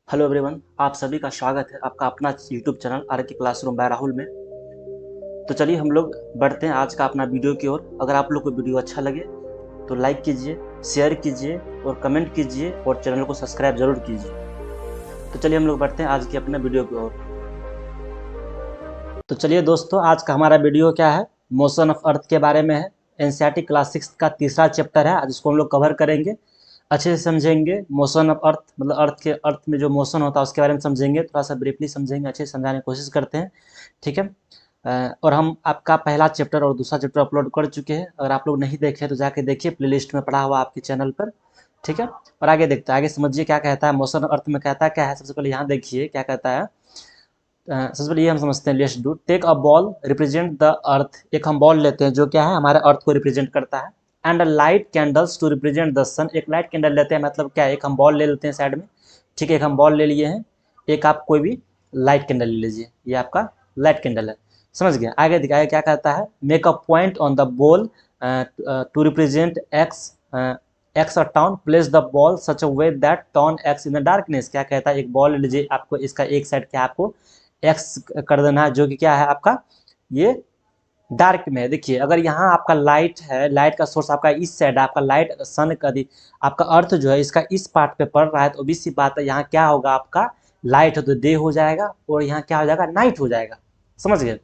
Hello everyone, आप सभी का स्वागत है आपका अपना यूट्यूब चैनल आर के क्लासरूम बाय राहुल में। तो चलिए हम लोग बढ़ते हैं आज का अपना वीडियो की ओर। अगर आप लोग को वीडियो अच्छा लगे तो लाइक कीजिए, शेयर कीजिए और कमेंट कीजिए और चैनल को सब्सक्राइब जरूर कीजिए। तो चलिए हम लोग बढ़ते हैं आज के अपने वीडियो की ओर। तो चलिए दोस्तों, आज का हमारा वीडियो क्या है, मोशन ऑफ अर्थ के बारे में है। एनसीईआरटी क्लास 6 का तीसरा चैप्टर है, आज इसको हम लोग कवर करेंगे, अच्छे से समझेंगे। मोशन ऑफ अर्थ मतलब अर्थ में जो मोशन होता है उसके बारे में समझेंगे, थोड़ा सा ब्रीफली समझेंगे, अच्छे से समझाने की कोशिश करते हैं, ठीक है। और हम आपका पहला चैप्टर और दूसरा चैप्टर अपलोड कर चुके हैं। अगर आप लोग नहीं देखे तो जाके देखिए, प्लेलिस्ट में पड़ा हुआ आपके चैनल पर, ठीक है। और आगे देखते हैं, आगे समझिए क्या कहता है मोशन ऑफ अर्थ में, कहता है क्या है। सबसे पहले यहाँ देखिए क्या कहता है। सबसे पहले ये हम समझते हैं, let's do. Take a ball represent the earth. एक हम बॉल लेते हैं जो क्या है, हमारे अर्थ को रिप्रेजेंट करता है। And a light candles to represent the sun. एक लाइट कैंडल लेते हैं, मतलब क्या है, एक हम बॉल ले लेते हैं साइड में, ठीक है। एक हम बॉल ले लिए हैं, एक आप कोई भी लाइट कैंडल ले लीजिए, ये आपका लाइट कैंडल है। समझ गया। आगे दिखाया क्या कहता है, make a point on the ball to represent X X a town, place the ball such a way that town X in the darkness. क्या कहता है, एक बॉल ले लीजिए, आपको इसका एक साइड क्या आपको एक्स कर देना है, जो कि क्या है आपका ये डार्क में है। देखिए अगर यहाँ आपका लाइट है, लाइट का सोर्स आपका इस साइड, आपका लाइट सन का आपका अर्थ जो है इसका इस पार्ट पे पड़ रहा है, तो obvious सी बात है यहाँ क्या होगा, आपका लाइट हो तो डे हो जाएगा और यहाँ क्या हो जाएगा, नाइट हो जाएगा। समझ गए,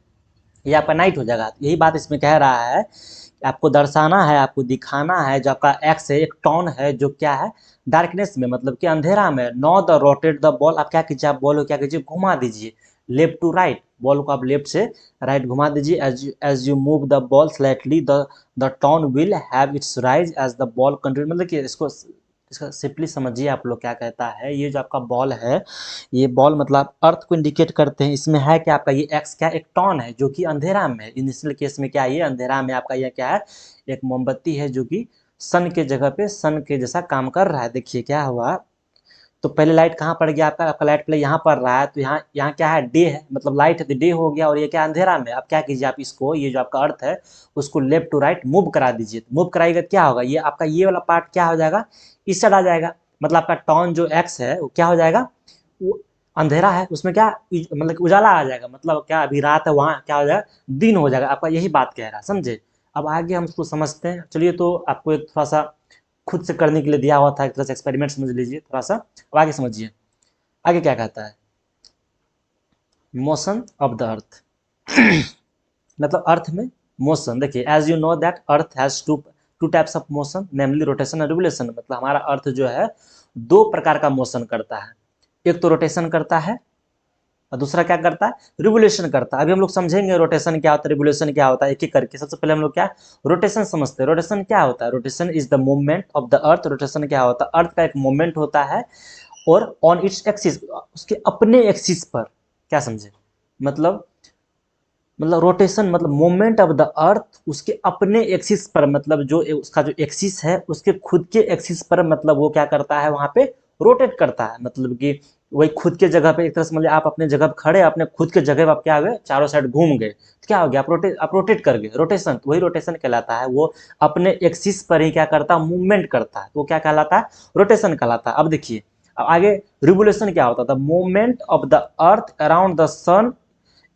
ये आपका नाइट हो जाएगा। यही बात इसमें कह रहा है कि आपको दर्शाना है, आपको दिखाना है, जो आपका एक्स है, एक टॉन है जो क्या है डार्कनेस में, मतलब कि अंधेरा में। Know the rotate the ball, आप क्या कीजिए, आप बॉल को क्या कीजिए, घुमा दीजिए लेफ्ट टू राइट। बॉल को आप लेफ्ट से राइट घुमा दीजिए। As you move the ball slightly the town will have its rise as the ball continue. मतलब कि इसका सिंपली समझिए आप लोग, क्या कहता है, ये जो आपका बॉल है, ये बॉल मतलब अर्थ को इंडिकेट करते हैं। इसमें है कि आपका ये एक्स क्या, एक टॉन है जो कि अंधेरा में है। इनिशियल केस में क्या है, ये अंधेरा में आपका ये क्या है, एक मोमबत्ती है जो कि सन के जगह पे सन के जैसा काम कर रहा है। देखिए क्या हुआ, तो पहले लाइट कहाँ पड़ गया आपका, आपका लाइट पहले यहाँ पड़ रहा है, तो यहाँ यहाँ क्या है, डे है, मतलब लाइट है तो डे हो गया, और ये क्या अंधेरा में। अब क्या कीजिए, आप इसको, ये जो आपका अर्थ है उसको लेफ्ट टू राइट मूव करा दीजिए। मूव कराइएगा क्या होगा, ये आपका ये वाला पार्ट क्या हो जाएगा, इस साइड आ जाएगा। मतलब आपका टॉन जो एक्स है वो क्या हो जाएगा, वो अंधेरा है, उसमें क्या मतलब उजाला आ जाएगा। मतलब क्या अभी रात है, वहाँ क्या हो जाएगा, दिन हो जाएगा। आपका यही बात कह रहा है, समझे। अब आगे हम उसको समझते हैं। चलिए, तो आपको एक थोड़ा सा खुद से करने के लिए दिया हुआ था, एक तरह से एक्सपेरिमेंट समझ लीजिए थोड़ा सा। अब आगे समझिए, आगे क्या कहता है, मोशन ऑफ द अर्थ। मतलब अर्थ में मोशन। देखिए as you know that earth has two types of motion, namely rotation और रिवोल्यूशन। मतलब हमारा अर्थ जो है दो प्रकार का मोशन करता है, एक तो रोटेशन करता है और दूसरा क्या करता है, रिवोल्यूशन करता है। अभी हम लोग समझेंगे रोटेशन क्या होता है, रिवोल्यूशन क्या होता है, एक एक करके। सबसे पहले हम लोग क्या रोटेशन समझते हैं। रोटेशन क्या होता है, rotation is the movement of the earth. Rotation क्या होता है, अर्थ का एक मूवमेंट होता है और ऑन इट्स एक्सिस, उसके अपने एक्सिस पर। क्या समझे, मतलब रोटेशन मतलब मूवमेंट ऑफ द अर्थ उसके अपने एक्सिस पर, मतलब जो उसका जो एक्सिस है उसके खुद के एक्सिस पर, मतलब वो क्या करता है, वहां पे रोटेट करता है। मतलब कि वही खुद के जगह पे, एक तरह से मतलब आप अपने जगह पर खड़े, अपने खुद के जगह पर आप क्या हो गए, चारों साइड घूम गए, तो क्या हो गया, आप रोटेट कर गए। रोटेशन, तो वही रोटेशन कहलाता है। वो अपने एक्सिस पर ही क्या करता है, मूवमेंट करता है, तो वो क्या कहलाता है, रोटेशन कहलाता है। अब देखिए, अब आगे रिवोल्यूशन क्या होता था, movement of the earth around the sun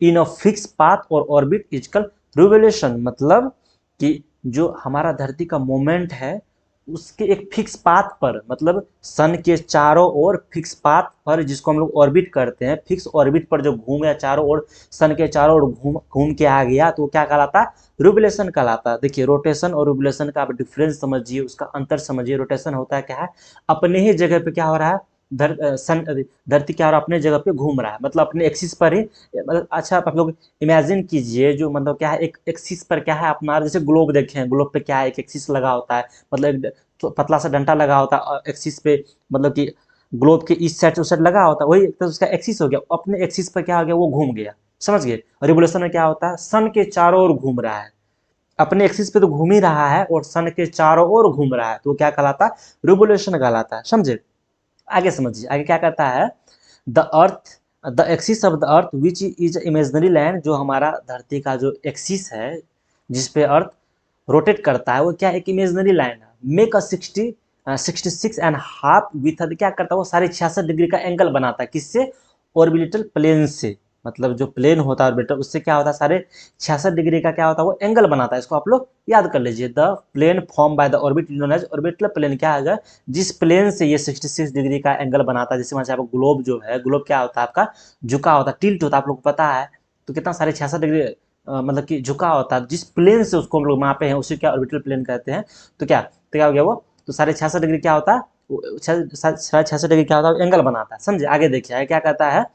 in a fix path और ऑर्बिट इज कॉल्ड रिवोल्यूशन। मतलब कि जो हमारा धरती का मोमेंट है उसके एक फिक्स पाथ पर, मतलब सन के चारों ओर फिक्स पाथ पर, जिसको हम लोग ऑर्बिट करते हैं, फिक्स ऑर्बिट पर जो घूम गया चारों ओर, सन के चारों ओर घूम घूम के आ गया, तो वो क्या कहलाता है, रिवोल्यूशन कहलाता है। देखिए रोटेशन और रिवोल्यूशन का आप डिफरेंस समझिए, उसका अंतर समझिए। रोटेशन होता है क्या है, अपने ही जगह पे क्या हो रहा है, धरती क्या हो रहा है, अपने जगह पे घूम रहा है, मतलब अपने एक्सिस पर ही। मतलब अच्छा आप लोग इमेजिन कीजिए, जो मतलब क्या है, एक एक्सिस पर क्या है अपना, जैसे ग्लोब देखें, ग्लोब पे क्या है, एक एक्सिस लगा होता है, मतलब एक तो पतला सा डंटा लगा होता है एक्सिस पे, मतलब कि ग्लोब के इस साइड से उस साइड लगा होता है, वही एक तरह उसका एक्सिस हो गया। अपने एक्सिस पर क्या हो गया, वो घूम गया। समझ गए। रिवोल्यूशन में क्या होता है, सन के चारों ओर घूम रहा है, अपने एक्सिस पे तो घूम ही रहा है और सन के चारों ओर घूम रहा है, तो क्या कहलाता है, रिवोल्यूशन कहलाता है। समझे। आगे समझिए, आगे क्या कहता है, the earth the axis of the earth which is imaginary land. जो हमारा धरती का जो एक्सिस है जिस पे अर्थ रोटेट करता है, वो क्या एक इमेजनरी लाइन है। मेक अ 60 66.5 विथ क्या करता है वो 66.5 का एंगल बनाता है, किससे? ऑर्बिटल प्लेन से, मतलब जो प्लेन होता है ऑर्बिटल उससे क्या होता है 66.5 का क्या होता है वो एंगल बनाता है। इसको आप लोग याद कर लीजिए। The plane form by the orbit known as orbital plane क्या है, जिस प्लेन से ये 66 डिग्री का एंगल बनाता है। जैसे मान आपको ग्लोब जो है, ग्लोब क्या होता है आपका झुका होता है, टिल्ट होता है, आप लोग को पता है। तो कितना 66.5 डिग्री मतलब कि झुका होता है, जिस प्लेन से उसको हम लोग मापे हैं उसे क्या ऑर्बिटल प्लेन कहते हैं। तो क्या हो गया वो, तो 66.5 डिग्री क्या होता है, 66.5 डिग्री क्या होता है एंगल बनाता है। समझे? आगे देखिए आगे क्या कहता है,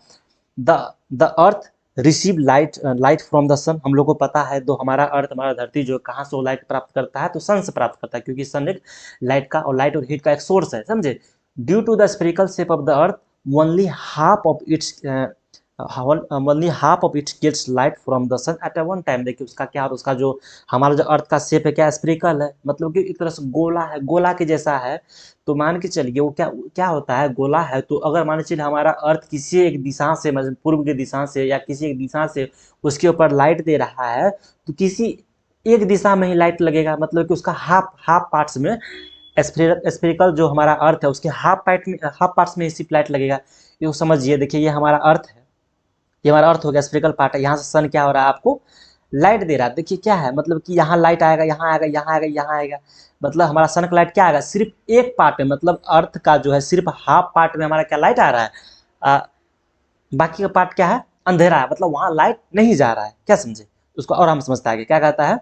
the the earth receive light light from the sun. हम लोग को पता है दो हमारा अर्थ, हमारा धरती जो कहाँ से वो लाइट प्राप्त करता है, तो सन से प्राप्त करता है, क्योंकि सन एक लाइट का और लाइट और हीट का एक सोर्स है। समझे? Due to the spherical shape of the earth only half of its only half of its gets light from the sun at a one time. देखिए उसका क्या होता है, उसका जो हमारा जो अर्थ का शेप है क्या स्फेरिकल है, मतलब कि एक तरह से गोला है, गोला के जैसा है। तो मान के चलिए वो क्या क्या होता है, गोला है। तो अगर मान के चलिए हमारा अर्थ किसी एक दिशा से, मतलब पूर्व की दिशा से या किसी एक दिशा से उसके ऊपर लाइट दे रहा है, तो किसी एक दिशा में ही लाइट लगेगा, मतलब कि उसका हाफ हाफ पार्ट्स में स्फेरिकल जो हमारा अर्थ है उसके हाफ पार्ट्स में सिर्फ लाइट लगेगा। ये समझिए, देखिए ये हमारा अर्थ है, ये हमारा अर्थ हो गया स्फेरिकल पार्ट है। यहाँ से सन क्या हो रहा है आपको लाइट दे रहा है। देखिए क्या है, मतलब कि यहाँ लाइट आएगा, यहाँ आएगा, यहाँ आएगा, यहाँ आएगा, मतलब हमारा सन का लाइट क्या आएगा सिर्फ एक पार्ट में, मतलब अर्थ का जो है सिर्फ हाफ पार्ट में हमारा क्या लाइट आ रहा है, बाकी का पार्ट क्या है अंधेरा है, मतलब वहाँ लाइट नहीं जा रहा है। क्या समझे? उसको और हम समझते हैं आगे क्या कहता है।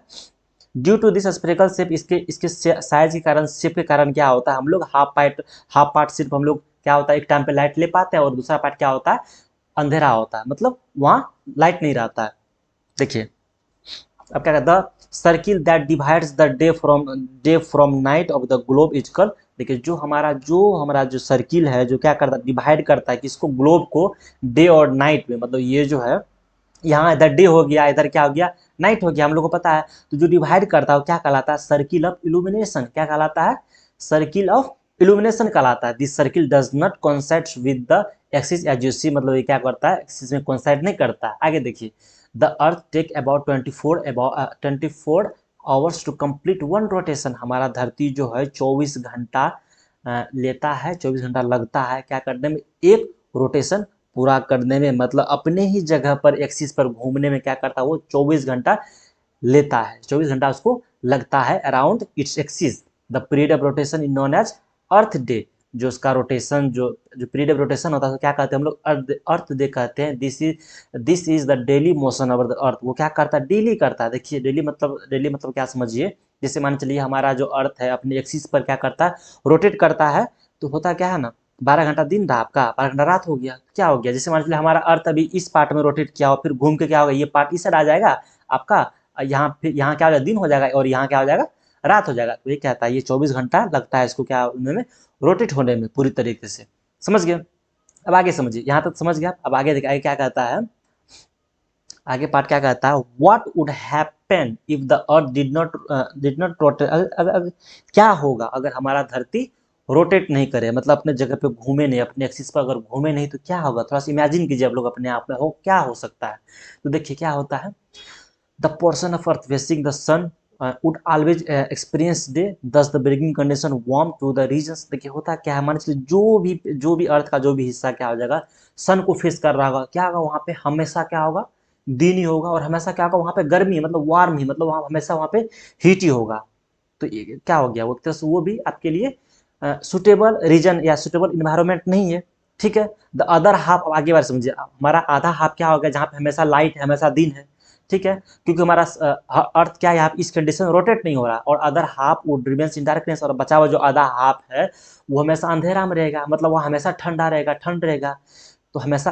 Due to this spherical shape, इसके इसके साइज के कारण, शेप के कारण क्या होता है, हम लोग हाफ पार्ट सिर्फ हम लोग क्या होता है एक टाइम पे लाइट ले पाते हैं, और दूसरा पार्ट क्या होता है अंधेरा होता है, मतलब वहाँ लाइट नहीं रहता है। देखिए अब क्या कहता है, circle that divides the day from night of the globe is called. देखिए जो हमारा जो सर्किल है जो क्या करता है डिवाइड करता है किसको, ग्लोब को डे और नाइट में, मतलब ये जो है यहाँ इधर डे हो गया, इधर क्या हो गया नाइट हो गया, हम लोग को पता है। तो जो डिवाइड करता है वो क्या कहलाता है सर्किल ऑफ इल्यूमिनेशन। क्या कहलाता है सर्किल ऑफ इल्यूमिनेशन कहलाता है। This circle does not coincide with the axis as you see, मतलब ये क्या करता है एक्सिस में कोइंसाइड नहीं करता। आगे देखिए, the earth take about 24 hours to complete one rotation. हमारा धरती जो है 24 घंटा लेता है, 24 घंटा लगता है क्या करने में, एक रोटेशन पूरा करने में, मतलब अपने ही जगह पर एक्सिस पर घूमने में क्या करता है वो 24 घंटा लेता है, 24 घंटा उसको लगता है around its axis. The period of rotation in known as earth day. जो उसका रोटेशन जो जो पीरियड ऑफ रोटेशन होता है तो क्या कहते हैं हम लोग अर्थ डे कहते हैं। This is the daily motion of the अर्थ। वो क्या करता है डेली करता है। देखिए डेली मतलब क्या समझिए, जैसे मान चलिए हमारा जो अर्थ है अपने एक्सिस पर क्या करता है रोटेट करता है, तो होता क्या है ना 12 घंटा दिन रहा आपका, 12 घंटा रात हो गया, क्या हो गया, जैसे मान लीजिए हमारा अर्थ अभी इस पार्ट में रोटेट किया और फिर घूम के क्या होगा ये पार्ट इस साइड आ जाएगा आपका, यहाँ फिर यहाँ क्या हो जाएगा दिन हो जाएगा और यहाँ क्या हो जाएगा रात हो जाएगा। तो ये कहता है ये 24 घंटा लगता है इसको क्या होने में, रोटेट होने में पूरी तरीके से। समझ गए? अब आगे समझिए, यहाँ तक समझ गया। अब आगे देखिए आगे क्या कहता है, आगे पार्ट क्या कहता है, what would happen if the earth did not rotate. क्या होगा अगर हमारा धरती रोटेट नहीं करे, मतलब अपने जगह पे घूमे नहीं, अपने एक्सिस पर अगर घूमे नहीं तो क्या होगा, थोड़ा सा इमेजिन कीजिए आप लोग अपने आप में, हो क्या हो सकता है। तो देखिए क्या होता है, the portion of earth facing the sun would always experience day, thus the breaking condition warm to the regions. देखिए होता क्या है, मान लीजिए जो भी अर्थ का जो भी हिस्सा क्या हो जाएगा सन को फेस कर रहा होगा, क्या होगा वहाँ पे हमेशा क्या होगा दिन ही होगा, और हमेशा क्या होगा वहाँ पे गर्मी मतलब वार्म ही, मतलब वहाँ हमेशा वहाँ पे हीट ही होगा। तो ये क्या हो गया वो एक तरह से वो भी आपके लिए सुटेबल रीजन या सुटेबल इन्वायरमेंट नहीं है। ठीक है, द अदर हाफ, आगे बार समझिए, हमारा आधा हाफ क्या होगा जहाँ पे हमेशा लाइट है हमेशा दिन है। ठीक है, क्योंकि हमारा अर्थ क्या है यहाँ इस कंडीशन में रोटेट नहीं हो रहा, और अदर हाफ वो रिमेन्स इन डार्कनेस, और बचा हुआ जो आधा हाफ है वो हमेशा अंधेरा में रहेगा, मतलब वो हमेशा ठंडा रहेगा, ठंड रहेगा। तो हमेशा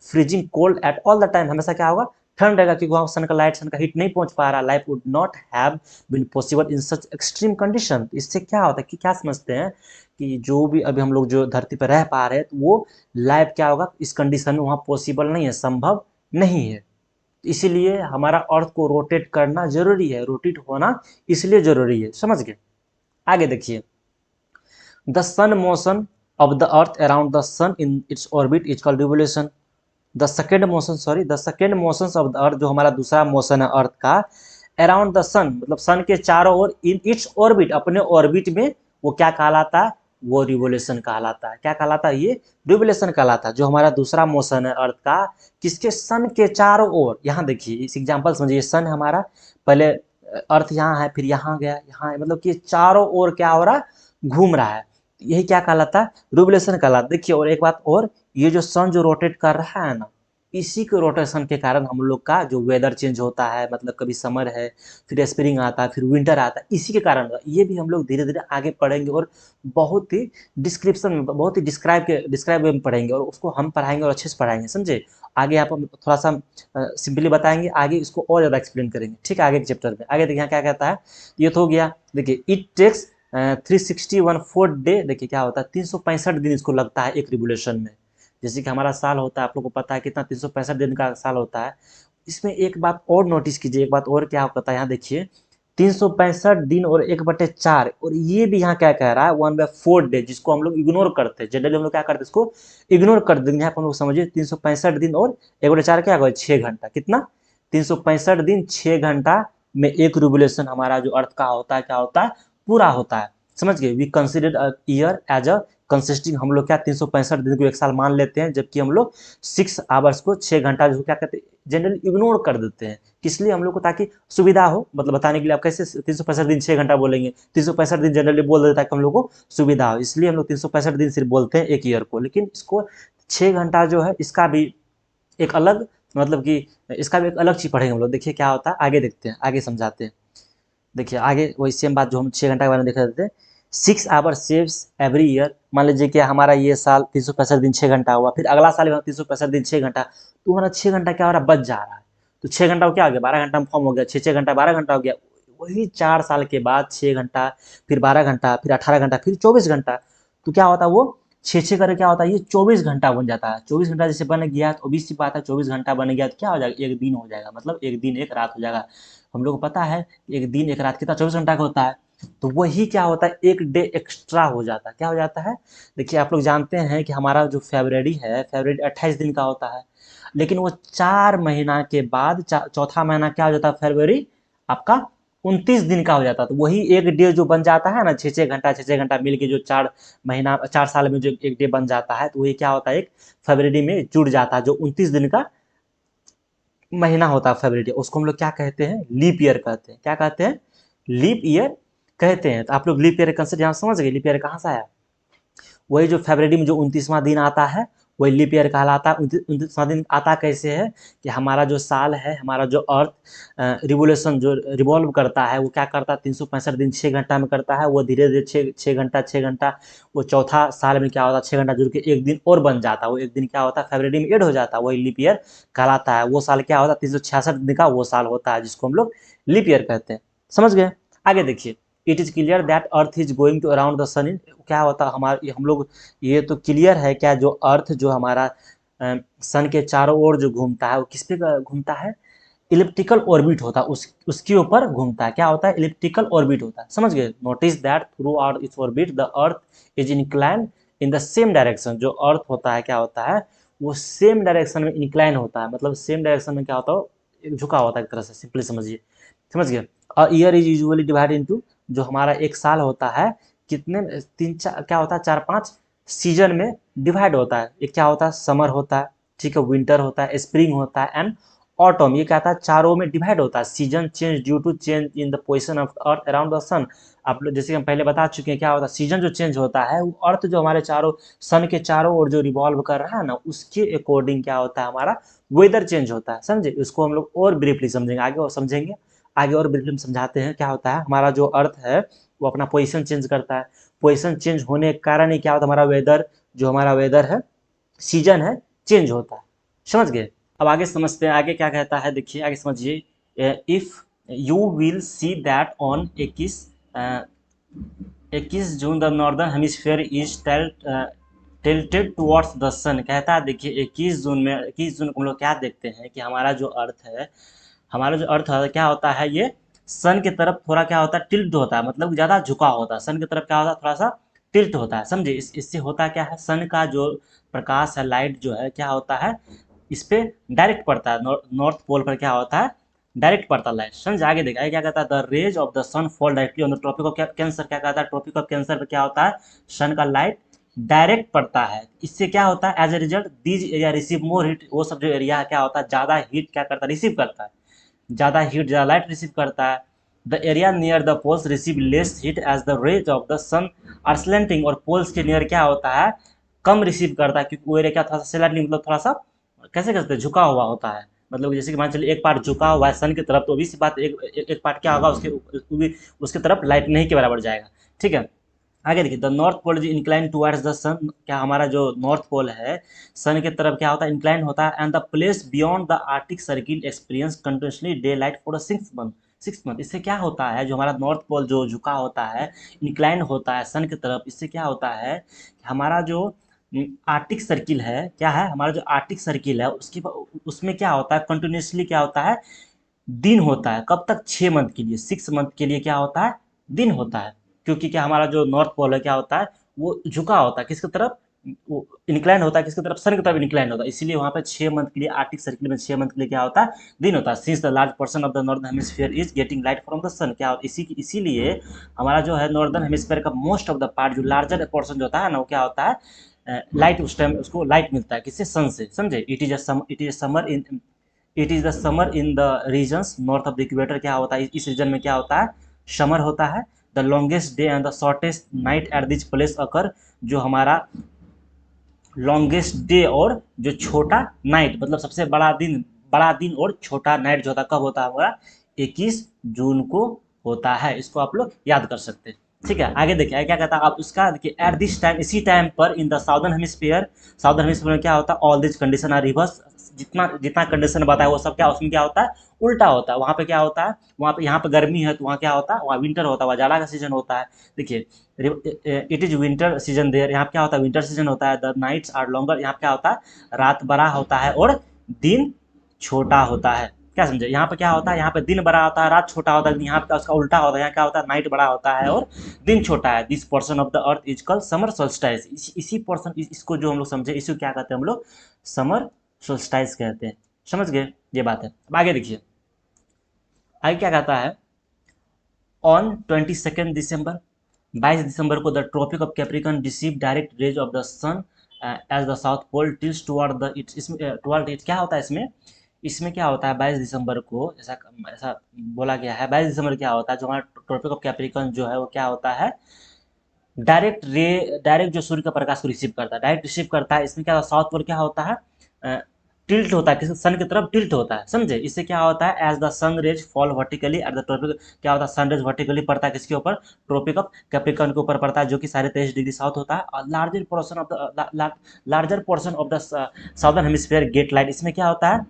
freezing cold at all the time, हमेशा क्या होगा ठंड रहेगा, क्योंकि वहाँ सन का लाइट सन का हीट नहीं पहुंच पा रहा। Life would not have been possible in such extreme condition. इससे क्या होता है कि क्या समझते हैं कि जो भी अभी हम लोग जो धरती पर रह पा रहे हैं तो वो लाइफ क्या होगा इस कंडीशन में वहाँ पॉसिबल नहीं है, संभव नहीं है। इसीलिए हमारा अर्थ को रोटेट करना जरूरी है, रोटेट होना इसलिए जरूरी है। समझ गए? आगे देखिए, the sun motion of the earth around the sun in its orbit is called revolution. The second motion of the earth, जो हमारा दूसरा मोशन है अर्थ का अराउंड द सन, मतलब सन के चारों ओर इन इट्स ऑर्बिट अपने ऑर्बिट में वो क्या कहलाता है, वो रिवोल्यूशन कहलाता है। क्या कहलाता है, ये रिवोल्यूशन कहलाता है। जो हमारा दूसरा मोशन है अर्थ का, किसके, सन के चारों ओर। यहाँ देखिए इस एग्जांपल समझिए, सन हमारा पहले अर्थ यहाँ है, फिर यहाँ गया, यहाँ है, मतलब कि चारों ओर क्या हो रहा है, घूम रहा है। यही क्या कहलाता है, रिवोल्यूशन कहलाता है। देखिए और एक बात और, ये जो सन जो रोटेट कर रहा है ना, इसी के रोटेशन के कारण हम लोग का जो वेदर चेंज होता है, मतलब कभी समर है, फिर स्प्रिंग आता है, फिर विंटर आता है, इसी के कारण। ये भी हम लोग धीरे धीरे आगे पढ़ेंगे और बहुत ही डिस्क्रिप्शन में, बहुत ही डिस्क्राइब में पढ़ेंगे, और उसको हम पढ़ाएंगे और अच्छे से पढ़ाएंगे, समझे। आगे आप थोड़ा सा सिंपली बताएंगे, आगे इसको और ज़्यादा एक्सप्लेन करेंगे, ठीक है। आगे के चैप्टर में आगे देखिए यहाँ क्या कहता है, ये तो हो गया। देखिए इट टेक्स 361 डे, देखिए क्या होता है, 365 दिन इसको लगता है एक रिवोल्यूशन में। जैसे कि हमारा साल होता है, आप लोग को पता है कितना, 365 दिन का साल होता है। इसमें एक बात और नोटिस कीजिए, एक बात और क्या होता है, यहाँ देखिए 365 दिन और 1/4, और ये भी यहाँ क्या कह रहा है, 1/4 डे, जिसको हम लोग इग्नोर करते हैं। जनरली हम लोग क्या करते हैं, इसको इग्नोर कर देंगे। यहाँ पर हम लोग समझिए 365 दिन और 1/4 क्या होगा, 6 घंटा। कितना, 365 दिन 6 घंटा में एक रिवोल्यूशन हमारा जो अर्थ का होता है, क्या होता है, पूरा होता है। समझ गए। We consider a year as a consisting, हम लोग क्या 365 दिन को एक साल मान लेते हैं, जबकि हम लोग 6 आवर्स को 6 घंटा जो क्या कहते हैं, जनरली इग्नोर कर देते हैं। किस लिए, हम लोग को ताकि सुविधा हो, मतलब बताने के लिए। आप कैसे 365 दिन 6 घंटा बोलेंगे, 365 दिन जनरली बोल देता है कि हम लोग को सुविधा हो, इसलिए हम लोग 365 दिन सिर्फ बोलते हैं एक ईयर को। लेकिन इसको 6 घंटा जो है, इसका भी एक अलग, मतलब कि इसका भी एक अलग चीज पढ़ेंगे हम लोग। देखिए क्या होता है, आगे देखते हैं, आगे समझाते हैं। देखिए आगे वही सेम बात जो हम 6 घंटा के बारे में देख रहे थे। 6 आवर सेव्स एवरी ईयर, मान लीजिए कि हमारा ये साल 365 दिन 6 घंटा हुआ, फिर अगला साल भी 365 दिन 6 घंटा, तो हमारा 6 घंटा क्या हो रहा है, बच जा रहा है। तो 6 घंटा क्या हो गया, 12 घंटा में फॉर्म हो गया, 6 6 घंटा 12 घंटा हो गया। वही 4 साल के बाद 6 घंटा, फिर 12 घंटा, फिर 18 घंटा, फिर 24 घंटा, तो क्या होता है, वो 6 6 करके क्या होता है, ये 24 घंटा बन जाता है। 24 घंटा जैसे बन गया तो obvious सी बात है, 24 घंटा बन गया तो क्या हो जाएगा, एक दिन हो जाएगा, मतलब एक दिन एक रात हो जाएगा। हम लोग को पता है एक दिन एक रात कितना, 24 घंटा का होता है। तो वही क्या होता है, एक डे एक्स्ट्रा हो जाता है। क्या हो जाता है, देखिए आप लोग जानते हैं कि हमारा जो फरवरी है, फरवरी 28 दिन का होता है, लेकिन वो 4 महीना के बाद चौथा महीना क्या हो जाता है, फरवरी आपका 29 दिन का हो जाता है। तो वही एक डे जो बन जाता है ना, 6 6 घंटा 6 6 घंटा मिल के जो 4 महीना 4 साल में जो एक डे बन जाता है, तो वही क्या होता है, एक फरवरी में जुड़ जाता है, जो 29 दिन का महीना होता है फरवरी। उसको हम लोग क्या कहते हैं, लीप ईयर कहते हैं। क्या कहते हैं, लीप ईयर कहते हैं। तो आप लोग लीप ईयर कंसेप्ट यहाँ समझ गए, लीप ईयर कहाँ से आया। वही जो फरवरी में जो 29वां दिन आता है, वही लीप ईयर कहलाता है। 29वां दिन आता कैसे है, कि हमारा जो साल है, हमारा जो अर्थ रिवोल्यूशन जो रिवॉल्व करता है, वो क्या करता है, 365 दिन 6 घंटा में करता है। वो धीरे धीरे 6 6 घंटा वो चौथा साल में क्या होता है, 6 घंटा जुड़ के एक दिन और बन जाता है। वो एक दिन क्या होता है, फरवरी में एड हो जाता है, वही लीप ईयर कहलाता है। वो साल क्या होता है, 366 दिन का वो साल होता है, जिसको हम लोग लीप ईयर कहते हैं। समझ गए। आगे देखिए, it is clear that earth is going to around the sun in, क्या होता है हमारे, हम लोग ये तो क्लियर है क्या, जो अर्थ जो हमारा सन के चारों ओर जो घूमता है, वो किस पे घूमता है, इलिप्टिकल ऑर्बिट होता है, उसके ऊपर घूमता है। क्या होता है, इलिप्टिकल ऑर्बिट होता है। समझ गए। Notice that through out its orbit the earth is incline in the same direction, जो अर्थ होता है, क्या होता है, वो सेम डायरेक्शन में इंक्लाइन होता है, मतलब सेम डायरेक्शन में क्या होता है, एक झुका होता है एक तरह से, सिंपली समझिए। समझ गए। और year is usually divide into, जो हमारा एक साल होता है, कितने, 3 4 क्या होता है, 4 5 सीजन में डिवाइड होता है। एक क्या होता है, समर होता है, ठीक है, विंटर होता है, स्प्रिंग होता है, एंड ऑटम। ये क्या था, चारों में डिवाइड होता है। Season change due to change in the position of earth around the sun. आप लोग जैसे हम पहले बता चुके हैं, क्या होता है, सीजन जो चेंज होता है, वो अर्थ जो हमारे चारों, सन के चारों ओर जो रिवॉल्व कर रहा है ना, उसके अकॉर्डिंग क्या होता है, हमारा वेदर चेंज होता है। समझे। उसको हम लोग और ब्रीफली समझेंगे, आगे और समझेंगे। आगे और ब्रीफली में समझाते हैं क्या होता है, हमारा जो अर्थ है वो अपना पोजीशन चेंज करता है। पोजीशन चेंज होने के कारण ही क्या होता है, हमारा वेदर, जो हमारा वेदर है, सीजन है, चेंज होता है। समझ गए। अब आगे समझते हैं, आगे क्या कहता है, देखिए आगे समझिए। If you will see that on 21 June the northern hemisphere is tilted towards the sun. कहता है देखिए 21 जून में, 21 जून को हम लोग क्या देखते हैं कि हमारा जो अर्थ है, हमारा जो अर्थ है क्या होता है, ये सन की तरफ थोड़ा क्या होता है, टिल्ट होता है, मतलब ज़्यादा झुका होता है। सन की तरफ क्या होता है, थोड़ा सा टिल्ट होता है। समझे। इससे होता क्या है, सन का जो प्रकाश है, लाइट जो है, क्या होता है, इस पे डायरेक्ट पड़ता है। नॉर्थ पोल पर क्या होता है, डायरेक्ट पड़ता लाइट, समझ आगे देखा है क्या कहता है, the rays of the sun fall directly on the tropic of cancer, क्या कहता है ट्रॉपिक ऑफ कैंसर पे क्या होता है, सन का लाइट डायरेक्ट पड़ता है, इससे क्या होता है as a result these area receive more heat, वो सब जो एरिया क्या होता है ज़्यादा हीट क्या करता है रिसीव करता है, ज़्यादा हीट ज़्यादा लाइट रिसीव करता है। The area near the poles receive less heat as the rays of the sun are slanting, और पोल्स के नियर क्या होता है कम रिसीव करता है, क्योंकि वो एरिया क्या थोड़ा सा स्लैंटिंग मतलब थोड़ा सा कैसे कहते हैं झुका हुआ होता है, मतलब जैसे कि मान चलिए एक पार्ट झुका हुआ है सन की तरफ, तो भी सी बात एक पार्ट क्या होगा उसके तरफ लाइट नहीं के बराबर जाएगा, ठीक है। आगे देखिए, the north pole is incline towards the sun, क्या हमारा जो नॉर्थ पोल है सन की तरफ क्या होता है इंक्लाइन होता है, and the place beyond the Arctic circle experience continuously day light for 6 month. इससे क्या होता है जो हमारा नॉर्थ पोल जो झुका होता है इंक्लाइन होता है सन की तरफ, इससे क्या होता है हमारा जो आर्टिक सर्किल है, क्या है हमारा जो आर्टिक सर्किल है उसकी उसमें क्या होता है कंटिन्यूसली क्या होता है दिन होता है, कब तक 6 मंथ के लिए, 6 मंथ के लिए क्या होता है दिन होता है, क्योंकि क्या हमारा जो नॉर्थ पोल है क्या होता है वो झुका होता है किसकी तरफ, वो इंक्लाइन होता है किसकी तरफ सन की तरफ इंक्लाइन होता है, इसीलिए वहाँ पे 6 मंथ के लिए आर्टिक सर्किल में 6 मंथ के लिए क्या होता है दिन होता है, since the large portion of the northern hemisphere is getting light from the sun, क्या इसीलिए हमारा जो है नॉर्दर्न हेमिस्फीयर का मोस्ट ऑफ द पार्ट जो लार्जर पोर्शन जो होता है ना वो क्या होता है लाइट, उस टाइम उसको लाइट मिलता है किससे सन से, समझे। It is the summer in the regions north of the equator, क्या होता है इस रीजन में क्या होता है समर होता है। The longest day and the shortest night at this place occur, जो हमारा लॉन्गेस्ट डे और जो छोटा नाइट मतलब सबसे बड़ा दिन और छोटा नाइट जो होता है कब होता है हमारा 21 जून को होता है, इसको आप लोग याद कर सकते हैं, ठीक है। आगे देखिए क्या कहता है आप उसका देखिए, एट दिस टाइम इसी टाइम पर इन द साउदर्न हेमिस्फीयर में क्या होता है all this condition are reverse, जितना जितना कंडीशन बताया वो सब क्या उसमें क्या होता है उल्टा होता है, वहाँ पे क्या होता है वहाँ पे यहाँ पे गर्मी है तो वहाँ क्या होता है वहाँ विंटर होता है, वहाँ जाड़ा का सीजन होता है। देखिए it is winter season there, यहाँ पे क्या होता है विंटर सीजन होता है। द नाइट्स आर लॉन्गर, यहाँ पे क्या होता है रात बड़ा होता है और दिन छोटा होता है, क्या समझे। यहाँ पे क्या होता है यहाँ पे दिन बड़ा होता है रात छोटा होता है, यहाँ पे उसका उल्टा होता है, यहाँ क्या होता है नाइट बड़ा होता है और दिन छोटा है। This portion of the earth is called summer solstice, इसी पोर्शन इसको जो हम लोग समझे इसको क्या कहते हैं हम लोग समर सोल्स्टाइस कहते हैं, समझ गए ये बात है। अब आगे देखिए आगे क्या कहता है, ऑन 22 दिसंबर 22 दिसंबर को the tropic of Capricorn receive direct rays of the sun as the south pole tilts toward the its, इसमें टुवर्ड इट क्या होता है इसमें इसमें क्या होता है 22 दिसंबर को ऐसा ऐसा बोला गया है। 22 दिसंबर क्या होता है जो हमारा ट्रॉपिक ऑफ कैप्रिकॉन जो है वो क्या होता है डायरेक्ट जो सूर्य का प्रकाश को रिसीव करता है, डायरेक्ट रिसीव करता है। इसमें क्या होता है साउथ पोल क्या होता है टिल्ट होता है किसी सन की तरफ टिल्ट होता है, समझे। इससे क्या होता है as the sun rays fall vertically at the tropic, क्या होता है सन रेज वर्टिकली पड़ता है किसके ऊपर ट्रॉपिक ऑफ कैप्रिकॉन के ऊपर पड़ता है जो कि 23.5 डिग्री साउथ होता है। और larger portion of the southern hemisphere get light, इसमें क्या होता है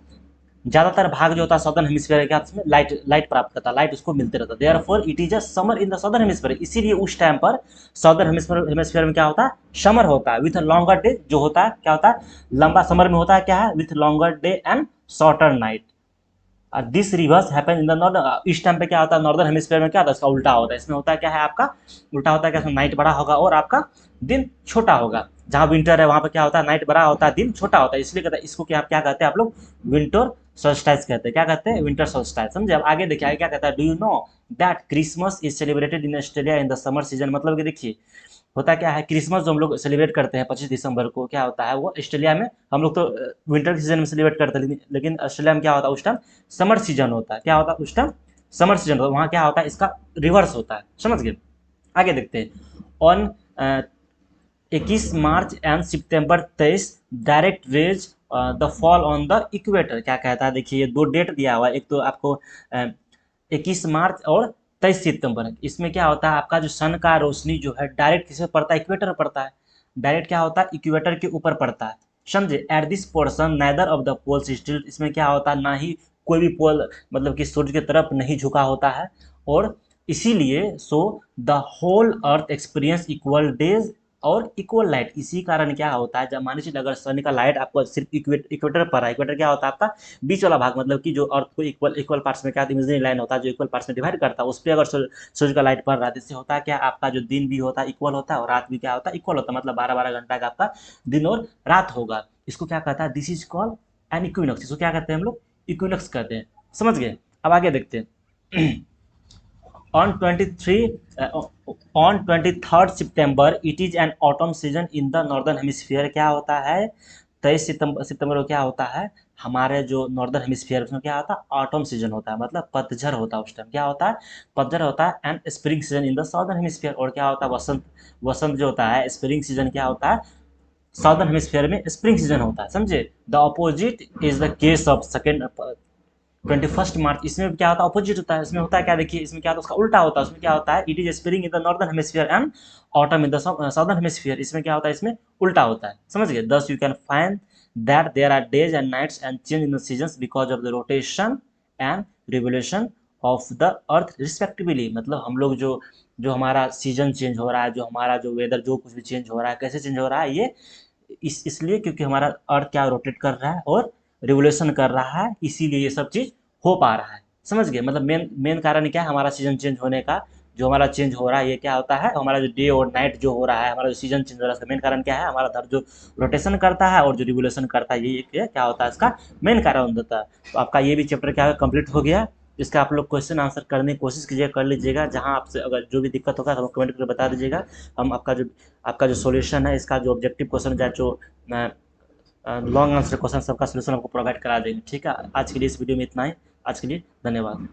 ज़्यादातर भाग जो होता है साउदर्न हेमिस्फीयर के उसमें लाइट प्राप्त करता है, लाइट उसको मिलते रहता है। Therefore it is a summer in the southern hemisphere, इसीलिए उस टाइम पर साउदर्न हेमिस्फीयर में क्या होता है समर होता है विथ लॉन्गर डे, जो होता है क्या होता है लंबा समर में होता है क्या है with longer day and shorter night. This reverse happen in the northern, इस टाइम पे क्या होता है नॉर्दर्न हेमिस्फीयर में क्या होता है इसका उल्टा होता है, इसमें होता है क्या है आपका उल्टा होता है क्या नाइट बड़ा होगा और आपका दिन छोटा होगा। जहाँ विंटर है वहाँ पे क्या होता है नाइट बड़ा होता है दिन छोटा होता है, इसलिए कहते हैं इसको क्या कहते हैं आप लोग विंटर सोल्स्टाइस कहते हैं, क्या कहते हैं विंटर सोल्स्टाइस, समझे। अब आगे देखिए आगे क्या कहता है, do you know that Christmas is celebrated in Australia in the summer season, मतलब कि देखिए होता क्या है क्रिसमस जो हम लोग सेलिब्रेट करते हैं 25 दिसंबर को, क्या होता है वो ऑस्ट्रेलिया में हम लोग तो विंटर सीजन में सेलिब्रेट करते हैं, लेकिन ऑस्ट्रेलिया में क्या होता है उस टाइम समर सीजन होता है, क्या होता है उस टाइम समर सीजन होता है, वहाँ क्या होता है इसका रिवर्स होता है, समझ गए। आगे देखते हैं on 21 March and September 23 direct rays the fall on the equator, क्या कहता है देखिए ये दो डेट दिया हुआ है, एक तो आपको 21 मार्च और 23 सितंबर, इसमें क्या होता है आपका जो सन का रोशनी जो है डायरेक्ट किस पे पड़ता है इक्वेटर पड़ता है, डायरेक्ट क्या होता है इक्वेटर के ऊपर पड़ता है, समझे। At this portion neither of the poles still, इसमें क्या होता है ना ही कोई भी पोल मतलब कि सूर्य की तरफ नहीं झुका होता है, और इसीलिए so the whole earth experience equal days और इक्वल लाइट, इसी कारण क्या होता है जब मान लीजिए अगर सन का लाइट आपको सिर्फ इक्वेटर पर है, इक्वेटर क्या होता है आपका बीच वाला भाग, मतलब कि जो अर्थ को इक्वल पार्ट्स में क्या इमेजिनरी लाइन होता है जो इक्वल पार्ट्स में डिवाइड करता है, उस पर अगर सूर्य का लाइट पड़ रहा है इससे होता है क्या आपका जो दिन भी होता है इक्वल होता है और रात भी क्या होता है इक्वल होता है, मतलब 12-12 घंटा का आपका दिन और रात होगा। इसको क्या कहता है this is called an equinox, इसको क्या कहते हैं हम लोग इक्विनॉक्स कहते हैं, समझ गए। अब आगे देखते हैं। On 23rd September it is an autumn season in the northern hemisphere. क्या होता है 23 सितंबर को क्या होता है हमारे जो नॉर्दर्न हेमिस्फीयर उसमें क्या होता है ऑटम सीजन होता है, मतलब पतझड़ होता है। उस टाइम क्या होता है पतझड़ होता है। And spring season in the southern hemisphere, और क्या होता है वसंत। वसंत जो होता है स्प्रिंग सीजन क्या होता है साउदर्न हेमिस्फीयर में स्प्रिंग सीजन होता है, समझे। The opposite is the case of second 21 मार्च। इसमें क्या होता है अपोजिट होता है। इसमें होता है क्या देखिए इसमें क्या होता है उसका उल्टा होता है। उसमें क्या होता है it is spring in the northern hemisphere and autumn in the southern hemisphere. इसमें क्या होता है इसमें उल्टा होता है, समझ गए। Thus you can find that there are days and nights and change in the season because of the rotation and revolution of the earth respectively. मतलब हम लोग जो जो हमारा सीजन चेंज हो रहा है, जो हमारा जो वेदर जो कुछ भी चेंज हो रहा है, कैसे चेंज हो रहा है ये इसलिए क्योंकि हमारा अर्थ क्या रोटेट कर रहा है और रिवोल्यूशन कर रहा है, इसीलिए ये सब चीज़ हो पा रहा है, समझ गए। मतलब मेन मेन कारण क्या है हमारा सीजन चेंज होने का। जो हमारा चेंज हो रहा है ये क्या होता है हमारा जो डे और नाइट जो हो रहा है, हमारा जो सीजन चेंज हो रहा है, इसका मेन कारण क्या है हमारा धर जो रोटेशन करता है और जो रिवोल्यूशन करता है, ये क्या होता है इसका मेन कारण होता है। तो आपका ये भी चैप्टर क्या है कंप्लीट हो गया। इसका आप लोग क्वेश्चन आंसर करने की कोशिश कीजिएगा, कर लीजिएगा। जहाँ आपसे अगर जो भी दिक्कत होगा तो कमेंट करके बता दीजिएगा। हम आपका जो सॉल्यूशन है इसका जो ऑब्जेक्टिव क्वेश्चन है जो लॉन्ग आंसर क्वेश्चन सबका सॉल्यूशन आपको प्रोवाइड करा देंगे, ठीक है। आज के लिए इस वीडियो में इतना ही। आज के लिए धन्यवाद।